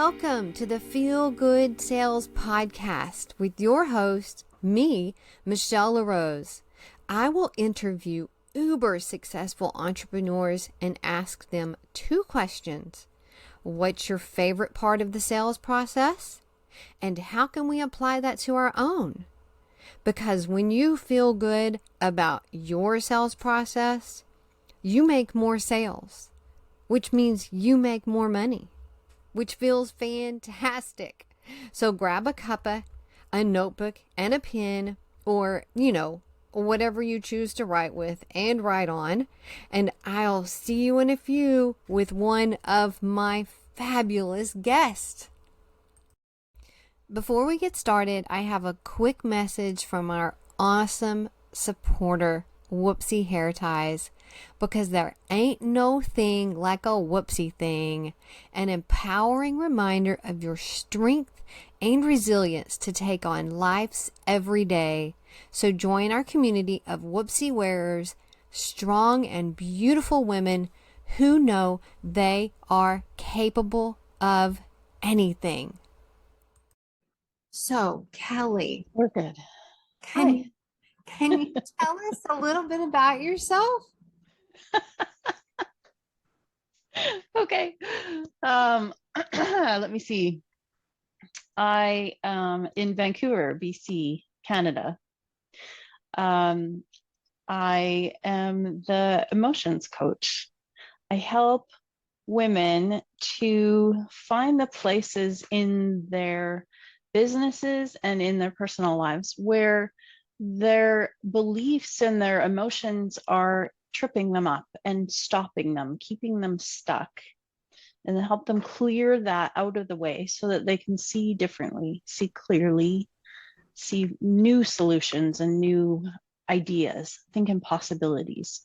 Welcome to the Feel Good Sales Podcast with your host, me, Michelle LaRose. I will interview uber successful entrepreneurs and ask them two questions. What's your favorite part of the sales process? And how can we apply that to our own? Because when you feel good about your sales process, you make more sales, which means you make more money, which feels fantastic. So grab a cuppa, a notebook, and a pen, or, whatever you choose to write with and write on. And I'll see you in a few with one of my fabulous guests. Before we get started, I have a quick message from our awesome supporter, Whoopsie Hair Ties, because there ain't no thing like a whoopsie thing, an empowering reminder of your strength and resilience to take on life's every day. So join our community of whoopsie wearers, strong and beautiful women who know they are capable of anything. So, Kelly, We're good. Can you tell us a little bit about yourself? Okay. Let me see. I am in Vancouver, BC, Canada. I am the emotions coach. I help women to find the places in their businesses and in their personal lives where their beliefs and their emotions are tripping them up and stopping them, keeping them stuck, and help them clear that out of the way so that they can see differently, see clearly, see new solutions and new ideas, think in possibilities.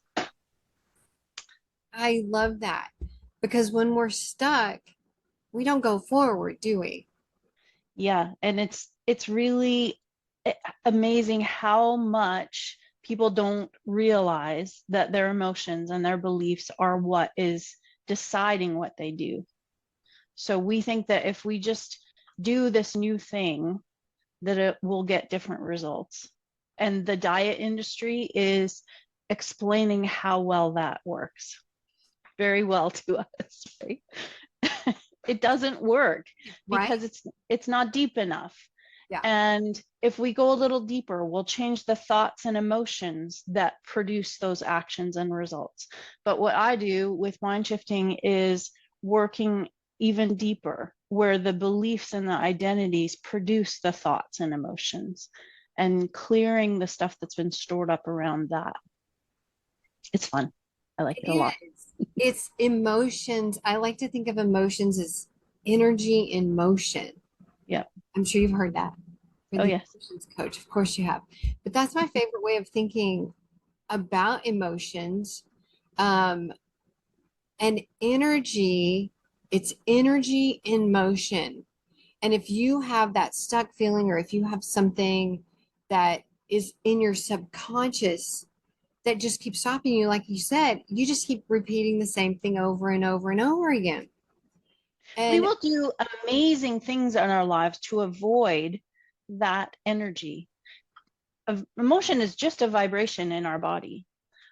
I love that, because when we're stuck, we don't go forward, do we? Yeah, and it's really amazing how much people don't realize that their emotions and their beliefs are what is deciding what they do. So we think that if we just do this new thing, that it will get different results. And the diet industry is explaining how well that works very well to us, right? It doesn't work because it's not deep enough. Yeah. And if we go a little deeper, we'll change the thoughts and emotions that produce those actions and results. But what I do with mind shifting is working even deeper, where the beliefs and the identities produce the thoughts and emotions, and clearing the stuff that's been stored up around that. It's fun. I like it a lot. It's emotions. I like to think of emotions as energy in motion. Yeah. I'm sure you've heard that. Oh, yes. Emotions coach. Of course you have. But that's my favorite way of thinking about emotions. And energy, it's energy in motion. And if you have that stuck feeling, or if you have something that is in your subconscious that just keeps stopping you, like you said, you just keep repeating the same thing over and over and over again. And we will do amazing things in our lives to avoid that energy. Emotion is just a vibration in our body,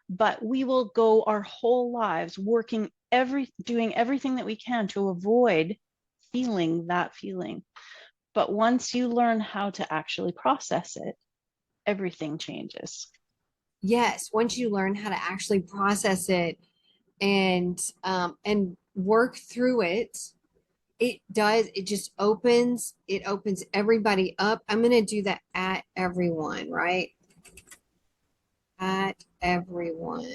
but we will go our whole lives doing everything that we can to avoid feeling that feeling. But once you learn how to actually process it, everything changes. yes, once you learn how to actually process it and work through it, it just opens everybody up. I'm going to do that at everyone, right? At everyone,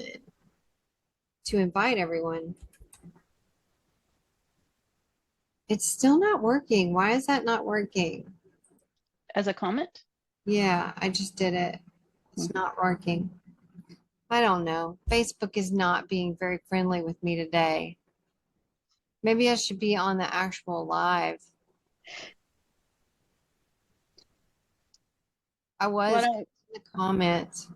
to invite everyone. It's still not working. Why is that not working? As a comment? Yeah, I just did it. It's not working. I don't know. Facebook is not being very friendly with me today. Maybe I should be on the actual live. I was in the comments.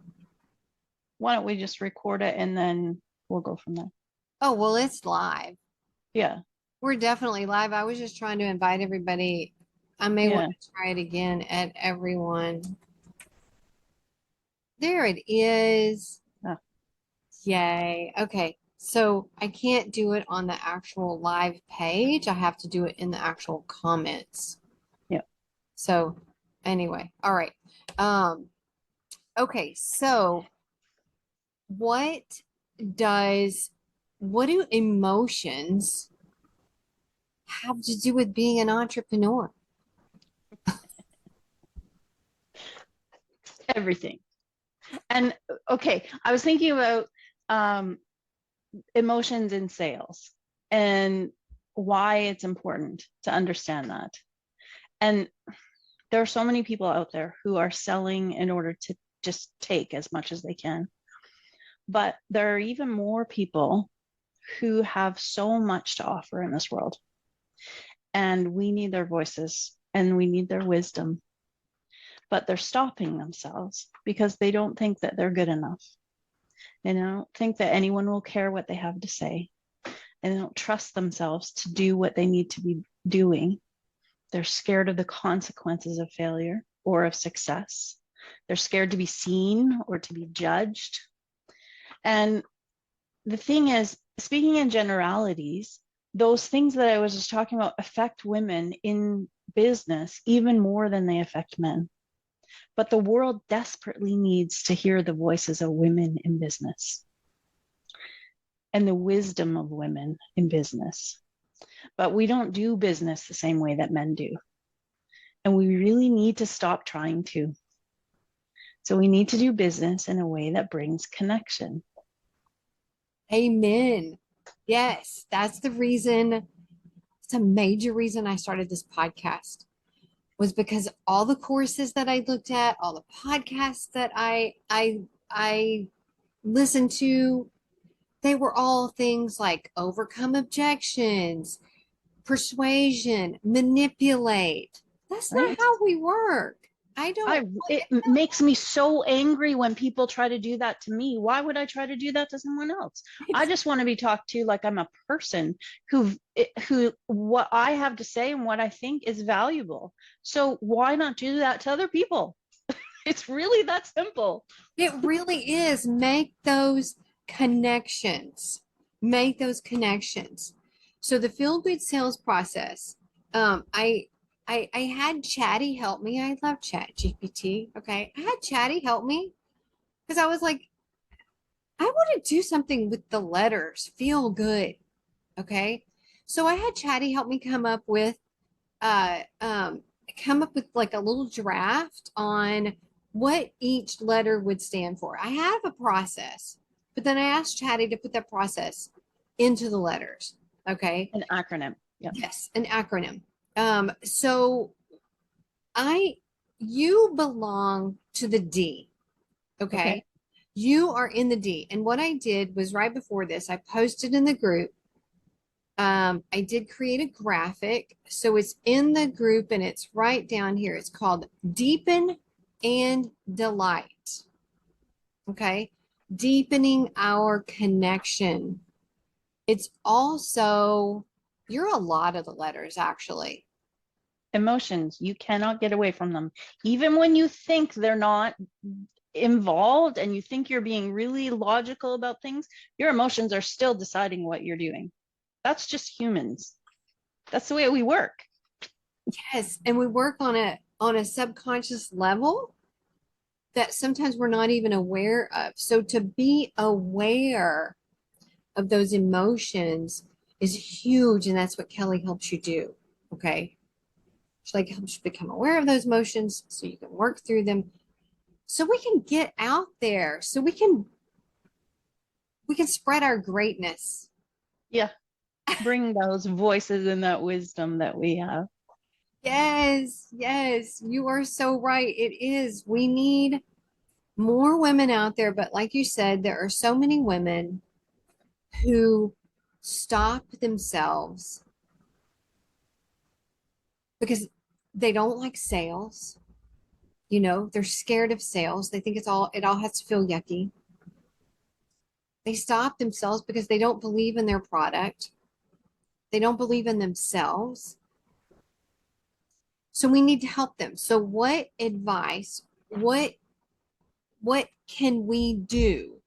Why don't we just record it and then we'll go from there? Oh, well, it's live. Yeah. We're definitely live. I was just trying to invite everybody. I may want Yeah. to try it again at everyone. There it is. Oh, Yay. Okay. So I can't do it on the actual live page. I have to do it in the actual comments. yeah. So anyway, all right. Um, okay, so what does what do emotions have to do with being an entrepreneur? Everything. And okay, I was thinking about um, emotions in sales and why it's important to understand that. And there are so many people out there who are selling in order to just take as much as they can. But there are even more people who have so much to offer in this world. And we need their voices and we need their wisdom. But they're stopping themselves because they don't think that they're good enough. They don't think that anyone will care what they have to say. And they don't trust themselves to do what they need to be doing. They're scared of the consequences of failure or of success. They're scared to be seen or to be judged. And the thing is, speaking in generalities, those things that I was just talking about affect women in business even more than they affect men. But the world desperately needs to hear the voices of women in business and the wisdom of women in business. But we don't do business the same way that men do. And we really need to stop trying to. So we need to do business in a way that brings connection. Amen. Yes, that's the reason. It's a major reason I started this podcast was because all the courses that I looked at, all the podcasts that I listened to, they were all things like overcome objections, persuasion, manipulate. That's not Right? how we work. I don't. It makes me so angry when people try to do that to me. Why would I try to do that to someone else? I just want to be talked to like I'm a person who what I have to say and what I think is valuable. So why not do that to other people? It's really that simple. It really is. Make those connections. Make those connections. So the field good sales process. Um, I I had Chatty help me. I love Chat GPT. Okay, I had Chatty help me because I was like, I want to do something with the letters. Feel good. Okay, so I had Chatty help me uh um come up with like a little draft on what each letter would stand for. I have a process, but then I asked Chatty to put that process into the letters. Okay. An acronym. Yeah. Yes, an acronym. So I you belong to the D. Okay. Okay. You are in the D. And what I did was right before this, I posted in the group. I did create a graphic. So it's in the group and it's right down here. It's called Deepen and Delight. Okay. Deepening our connection. It's also, you're a lot of the letters, actually. Emotions, you cannot get away from them. Even when you think they're not involved and you think you're being really logical about things, your emotions are still deciding what you're doing. That's just humans. That's the way we work. Yes. And we work on a subconscious level that sometimes we're not even aware of. So to be aware of those emotions is huge. And that's what Kelly helps you do. Okay. She like helps you become aware of those emotions so you can work through them. So we can get out there. So we can spread our greatness. Yeah. Bring those voices and that wisdom that we have. Yes, yes, you are so right. It is. We need more women out there, but like you said, there are so many women who stop themselves because they don't like sales. You know, they're scared of sales. They think it all has to feel yucky. They stop themselves because they don't believe in their product. They don't believe in themselves. So we need to help them. So what advice, what can we do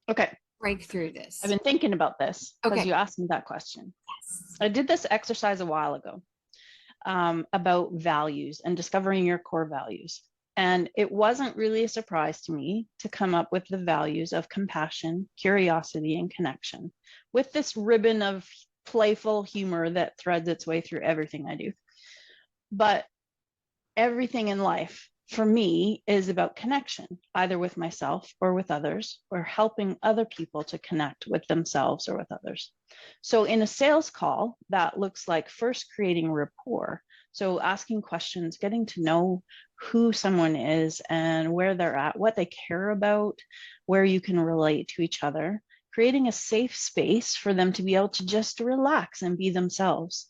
Okay. to break through this? I've been thinking about this because Okay. you asked me that question. Yes. I did this exercise a while ago about values and discovering your core values. And it wasn't really a surprise to me to come up with the values of compassion, curiosity, and connection with this ribbon of playful humor that threads its way through everything I do. But everything in life for me is about connection, either with myself or with others, or helping other people to connect with themselves or with others. So in a sales call, that looks like first creating rapport. So asking questions, getting to know who someone is and where they're at, what they care about, where you can relate to each other, creating a safe space for them to be able to just relax and be themselves.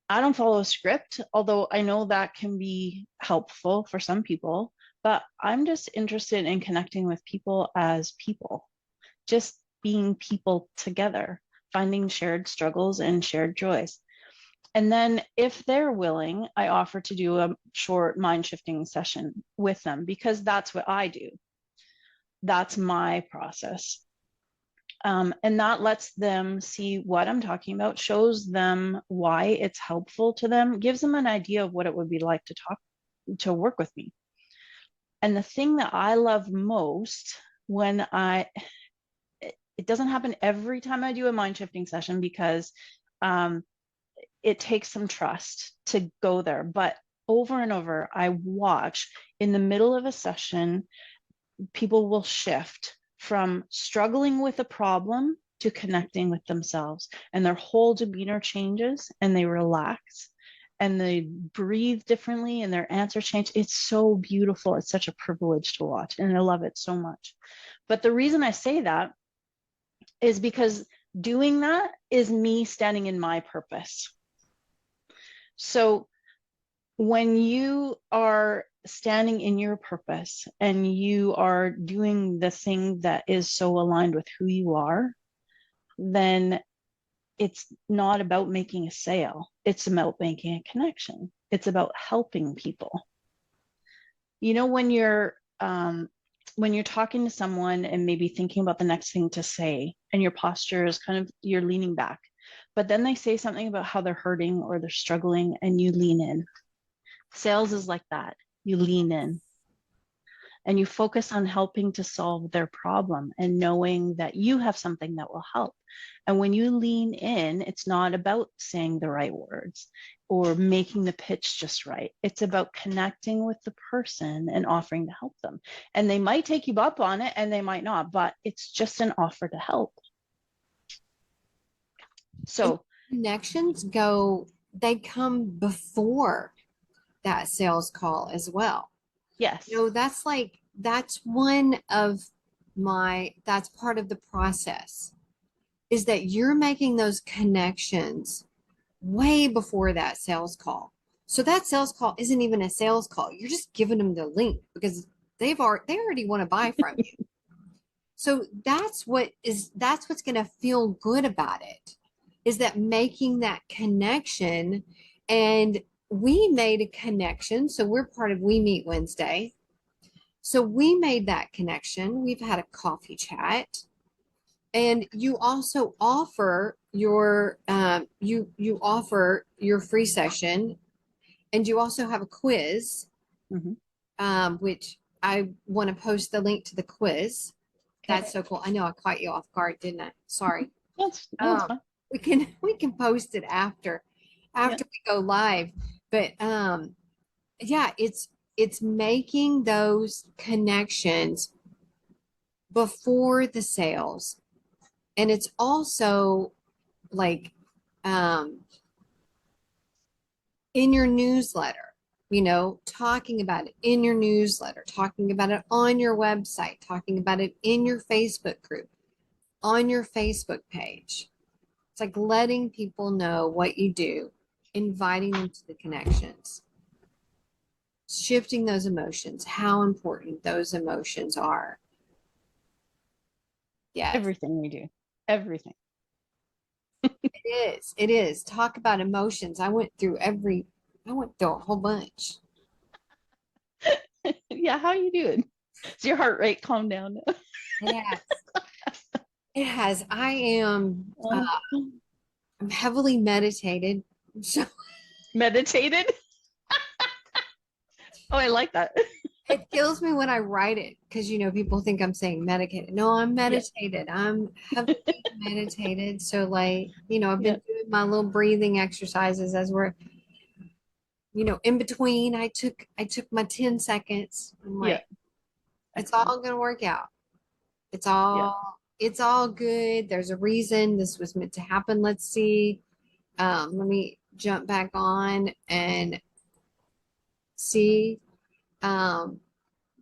I don't follow a script, although I know that can be helpful for some people, but I'm just interested in connecting with people as people, just being people together, finding shared struggles and shared joys. And then if they're willing, I offer to do a short mind shifting session with them because that's what I do. That's my process. And that lets them see what I'm talking about, shows them why it's helpful to them, gives them an idea of what it would be like to work with me. And the thing that I love most when it doesn't happen every time I do a mind shifting session because it takes some trust to go there. But over and over, I watch in the middle of a session, people will shift from struggling with a problem to connecting with themselves, and their whole demeanor changes and they relax and they breathe differently and their answers change. It's so beautiful. It's such a privilege to watch and I love it so much. But the reason I say that is because doing that is me standing in my purpose. So when you are standing in your purpose and you are doing the thing that is so aligned with who you are, then it's not about making a sale. It's about making a connection. It's about helping people. You know, when you're talking to someone and maybe thinking about the next thing to say, and your posture is kind of you're leaning back, but then they say something about how they're hurting or they're struggling, and you lean in. Sales is like that. You lean in and you focus on helping to solve their problem and knowing that you have something that will help. And when you lean in, it's not about saying the right words or making the pitch just right. It's about connecting with the person and offering to help them. And they might take you up on it and they might not, but it's just an offer to help. So Connections they come before that sales call as well. yes. That's that's part of the process is that you're making those connections way before that sales call. So that sales call isn't even a sales call. You're just giving them the link because they already want to buy from you. So that's what's going to feel good about it is that making that connection. And we made a connection. So we're part of We Meet Wednesday. So we made that connection. We've had a coffee chat. And you also offer you offer your free session, and you also have a quiz, which I want to post the link to the quiz. That's so cool. I know I caught you off guard, didn't I? Sorry. That's fine. We can post it after we go live. But yeah, it's making those connections before the sales. And it's also like in your newsletter, talking about it in your newsletter, talking about it on your website, talking about it in your Facebook group, on your Facebook page. It's like letting people know what you do, inviting them to the connections, shifting those emotions, how important those emotions are. Yeah. Everything we do. Everything. It is. It is. Talk about emotions. I went through a whole bunch. Yeah, how you doing? Is your heart rate calmed down now? It has. It has. I'm heavily meditated. So Meditated? Oh, I like that. it kills me when I write it because, people think I'm saying medicated. No, I'm Yeah, meditated. I'm heavily meditated. So, like, I've yeah, been doing my little breathing exercises as we're, in between. I took my 10 seconds. I'm yeah. like, it's Excellent. all gonna work out. It's Yeah. all good. There's a reason this was meant to happen. Let's see. Let me jump back on and see. Um,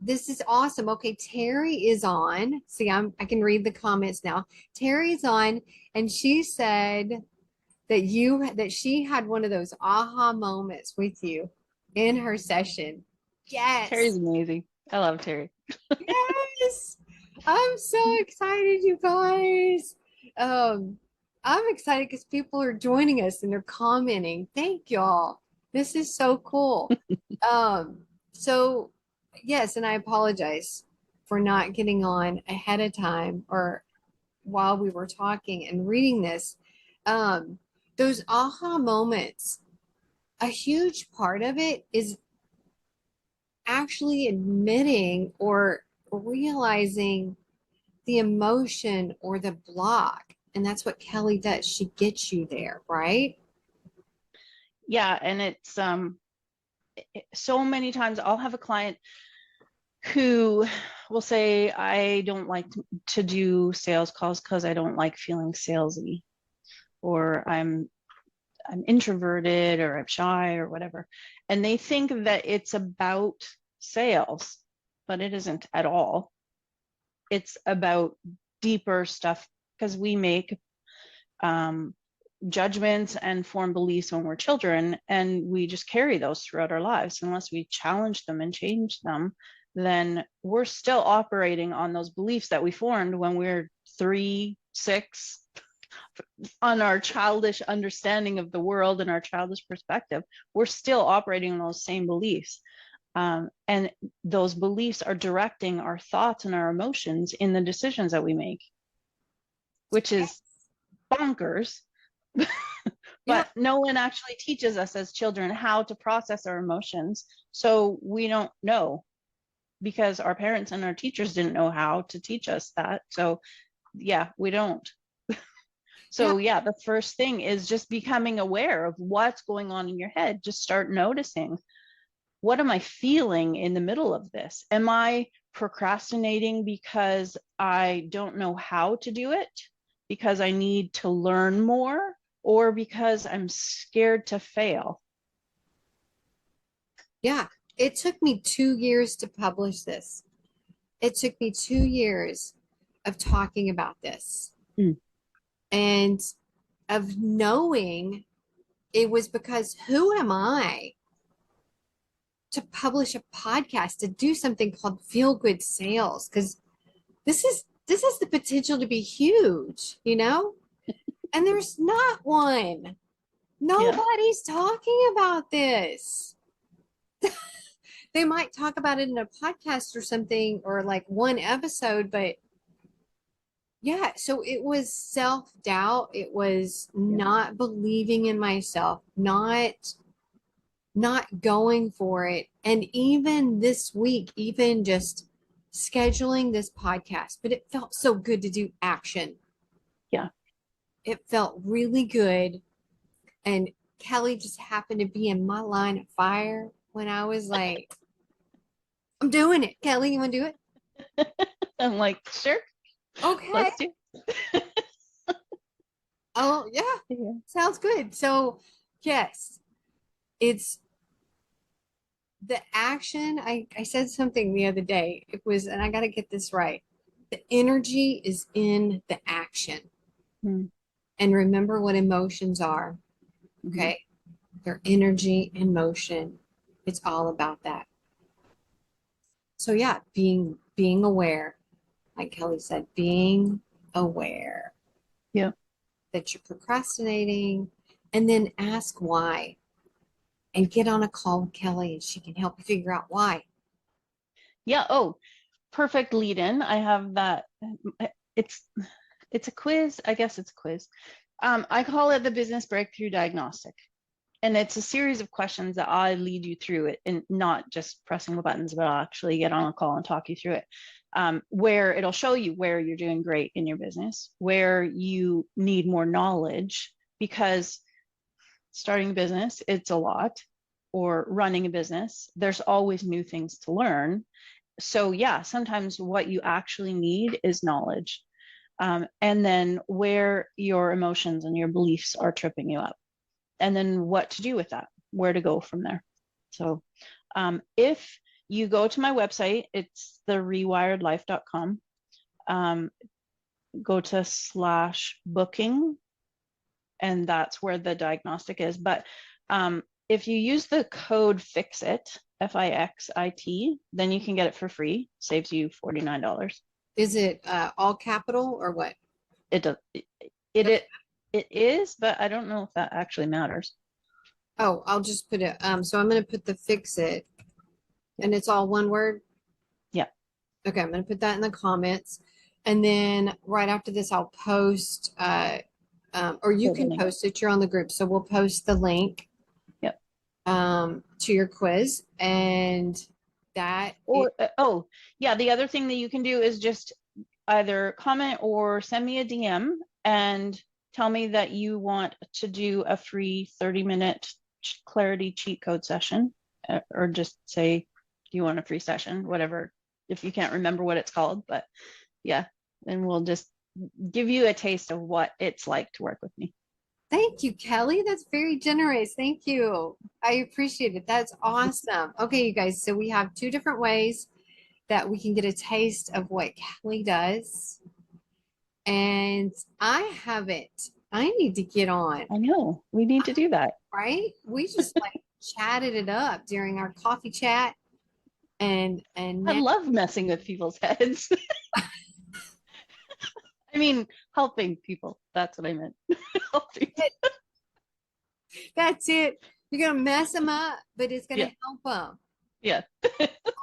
this is awesome. Okay, Terry is on. See, I can read the comments now. Terry's on, and she said that she had one of those aha moments with you in her session. Terry's Yes. amazing. I love Terry. Yes. I'm so excited, you guys. Um, I'm excited because people are joining us and they're commenting. Thank y'all. This is so cool. Um, so yes, and I apologize for not getting on ahead of time or while we were talking and reading this. Um, those aha moments, a huge part of it is actually admitting or realizing the emotion or the block. And that's what Kelly does. She gets you there, right? Yeah, and it's so many times I'll have a client who will say, I don't like to do sales calls because I don't like feeling salesy, or I'm introverted, or I'm shy, or whatever. And they think that it's about sales, but it isn't at all. It's about deeper stuff because we make um, judgments and form beliefs when we're children, and we just carry those throughout our lives. Unless we challenge them and change them, then we're still operating on those beliefs that we formed when we're 3, 6, on our childish understanding of the world and our childish perspective. We're still operating on those same beliefs. And those beliefs are directing our thoughts and our emotions in the decisions that we make, which is bonkers. Yeah. But no one actually teaches us as children how to process our emotions. So we don't know, because our parents and our teachers didn't know how to teach us that. So yeah, we don't. Yeah. So yeah, the first thing is just becoming aware of what's going on in your head. Just start noticing, what am I feeling in the middle of this? Am I procrastinating because I don't know how to do it, because I need to learn more, or because I'm scared to fail? Yeah. It took me 2 years to publish this. It took me 2 years of talking about this Mm. and of knowing it was because who am I to publish a podcast, to do something called feel good sales? Because this has the potential to be huge, And there's not one. Yeah. Nobody's talking about this. They might talk about it in a podcast or something or like one episode, but yeah, so it was self-doubt. It was Yeah. not believing in myself, not going for it. And even this week, even just scheduling this podcast, but it felt so good to do action. Yeah. It felt really good. And Kelly just happened to be in my line of fire when I was like, I'm doing it. Kelly, you want to do it? I'm like, sure, Okay. let's do. Oh, yeah. Yeah. Sounds good. So, yes, it's the action. I said something the other day. It was, and I got to get this right. The energy is in the action. Mm-hmm. And remember what emotions are. Mm-hmm. Okay. Their energy and motion. It's all about that. So yeah, being aware, like Kelly said, being aware Yeah. that you're procrastinating, and then ask why and get on a call with Kelly and she can help you figure out why. Yeah. Oh, perfect lead in. I have that. It's it's a quiz. I guess it's a quiz. I call it the business breakthrough diagnostic. And it's a series of questions that I lead you through it, and not just pressing the buttons, but I'll actually get on a call and talk you through it, where it'll show you where you're doing great in your business, where you need more knowledge, because starting a business, it's a lot, or running a business, there's always new things to learn. So yeah, sometimes what you actually need is knowledge. And then where your emotions and your beliefs are tripping you up, and then what to do with that, where to go from there. So if you go to my website, it's therewiredlife.com, go to /booking, and that's where the diagnostic is. But if you use the code FIXIT, FIXIT, then you can get it for free. Saves you $49. Is it all capital or what? It does. It is, but I don't know if that actually matters. Oh, I'll just put it. So I'm going to put the fix it, and it's all one word. Yeah. Okay, I'm going to put that in the comments, and then right after this, I'll post. Or you can post it. You're on the group, so we'll post the link. Yep. To your quiz, and that. Or oh yeah, the other thing that you can do is just either comment or send me a DM and tell me that you want to do a free 30-minute clarity cheat code session, or just say, do you want a free session, whatever, if you can't remember what it's called. But yeah, and we'll just give you a taste of what it's like to work with me. Thank you, Kelly. That's very generous. Thank you. I appreciate it. That's awesome. Okay, you guys. So we have two different ways that we can get a taste of what Kelly does. And I haven't. I need to get on. I know. We need to do that. Right? We just like chatted it up during our coffee chat. And I love messing with people's heads. I mean, helping people. That's what I meant. Helping. That's it. You're going to mess them up, but it's going to help them. Yeah.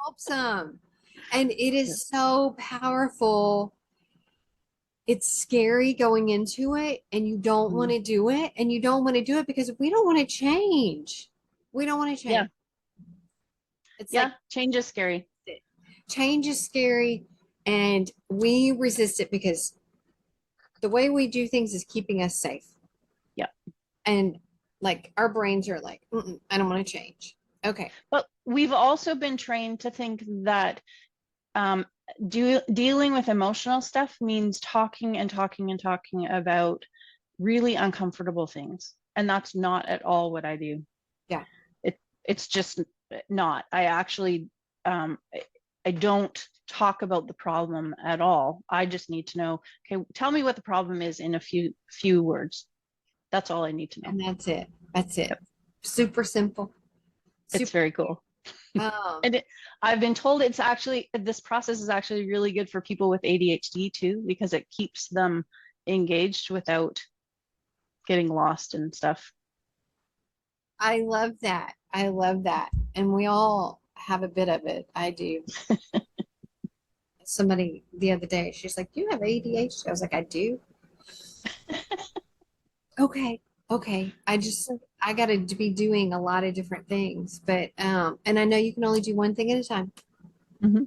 Helps them. And it is so powerful. It's scary going into it, and you don't want to do it. And you don't want to do it because we don't want to change. We don't want to change. Yeah. It's like, change is scary. Change is scary, and we resist it because the way we do things is keeping us safe. Yeah. And like our brains are like, I don't want to change. Okay. But we've also been trained to think that dealing with emotional stuff means talking and talking and talking about really uncomfortable things. And that's not at all what I do. Yeah. It's just not. I actually, I don't talk about the problem at all. I just need to know, okay, tell me what the problem is in a few words. That's all I need to know. And that's it. That's it. Yep. Super simple. It's very cool. And I've been told it's actually, this process is actually really good for people with ADHD too, because it keeps them engaged without getting lost and stuff. I love that. I love that. And we all have a bit of it. I do. Somebody the other day, she's like, you have ADHD? I was like, I do. Okay. I got to be doing a lot of different things, but, and I know you can only do one thing at a time. Mm-hmm.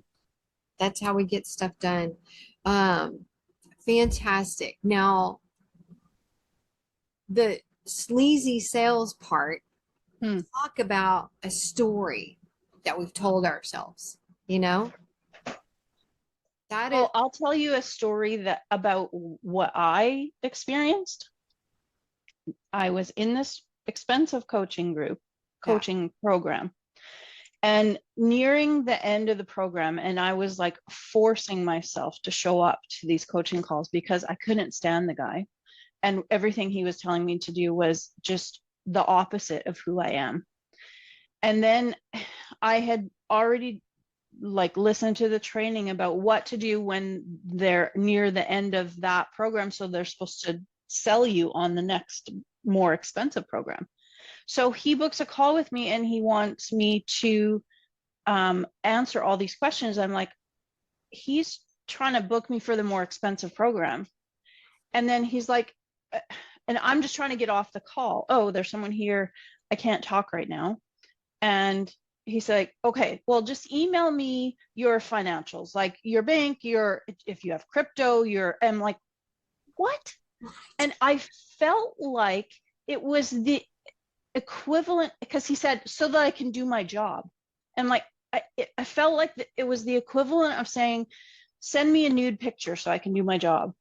That's how we get stuff done. Fantastic. Now, the sleazy sales part, talk about a story that we've told ourselves, you know? Well, I'll tell you a story about what I experienced. I was in this expensive coaching program, and nearing the end of the program, and I was like forcing myself to show up to these coaching calls because I couldn't stand the guy, and everything he was telling me to do was just the opposite of who I am. And then I had already listened to the training about what to do when they're near the end of that program. So they're supposed to sell you on the next more expensive program. So he books a call with me and he wants me to answer all these questions. I'm like, he's trying to book me for the more expensive program. And then he's like, and I'm just trying to get off the call. Oh, there's someone here. I can't talk right now. And he's like, okay, well, just email me your financials, like your bank, if you have crypto, I'm like, what? And I felt like it was the equivalent, because he said, so that I can do my job. And like, I felt like it was the equivalent of saying, send me a nude picture so I can do my job.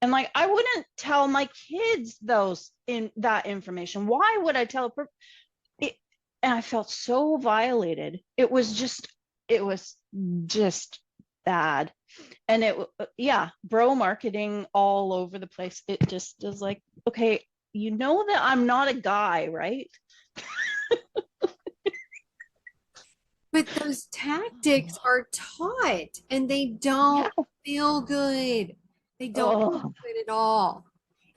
And like, I wouldn't tell my kids that information. Why would I tell it? And I felt so violated. It was just bad. And bro marketing all over the place. It just is like, okay, you know that I'm not a guy, right? But those tactics are taught and they don't feel good. They don't feel good at all.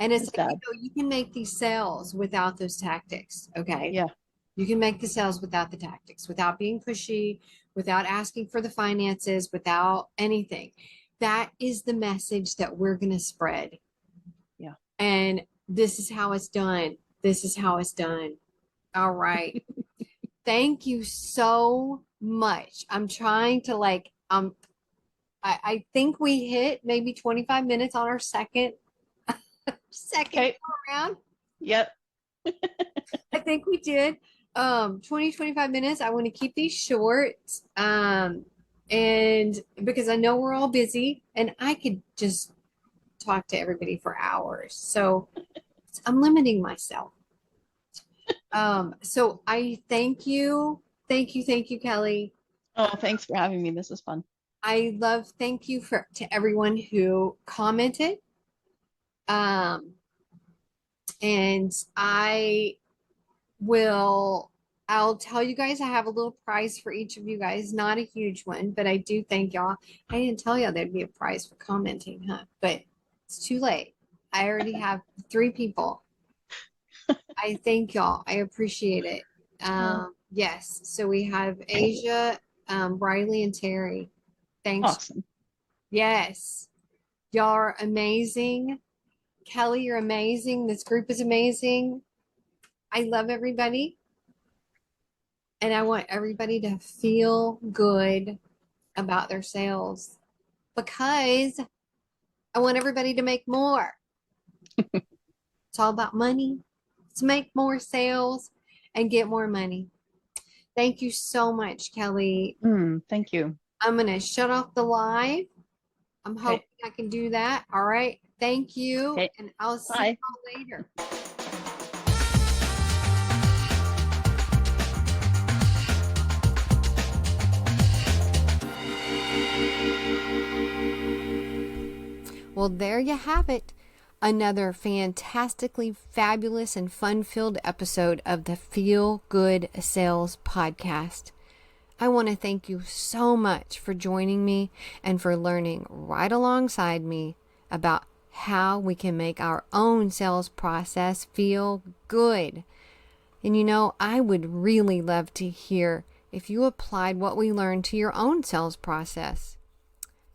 And it's like, you can make these sales without those tactics. Okay. Yeah. You can make the sales without the tactics, without being pushy, without asking for the finances, without anything. That is the message that we're going to spread. Yeah. And this is how it's done. This is how it's done. All right. Thank you so much. I'm trying to I think we hit maybe 25 minutes on our second round. Yep. I think we did. 25 minutes. I want to keep these short. And because I know we're all busy and I could just talk to everybody for hours. So I'm limiting myself. So I thank you. Thank you, Kelly. Oh, thanks for having me. This is fun. Thank you to everyone who commented. And I'll tell you guys, I have a little prize for each of you guys, not a huge one, but I do thank y'all. I didn't tell y'all there'd be a prize for commenting, huh? But it's too late. I already have 3 people. I thank y'all. I appreciate it. Yes. So we have Asia, Riley, and Terry. Thanks. Awesome. Yes. Y'all are amazing. Kelly, you're amazing. This group is amazing. I love everybody. And I want everybody to feel good about their sales because I want everybody to make more. It's all about money. Let's make more sales and get more money. Thank you so much, Kelly. Thank you. I'm going to shut off the live. I'm hoping I can do that. All right. Thank you. Okay. And I'll see you later. Well, there you have it. Another fantastically fabulous and fun-filled episode of the Feel Good Sales Podcast. I want to thank you so much for joining me and for learning right alongside me about how we can make our own sales process feel good. And I would really love to hear if you applied what we learned to your own sales process.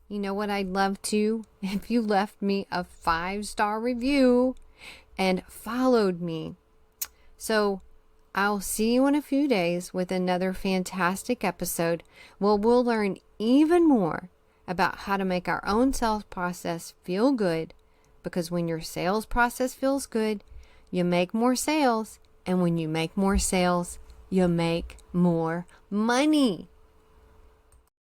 You know what I'd love to? If you left me a 5-star review and followed me. So I'll see you in a few days with another fantastic episode where we'll learn even more about how to make our own sales process feel good, because when your sales process feels good, you make more sales, and when you make more sales, you make more money.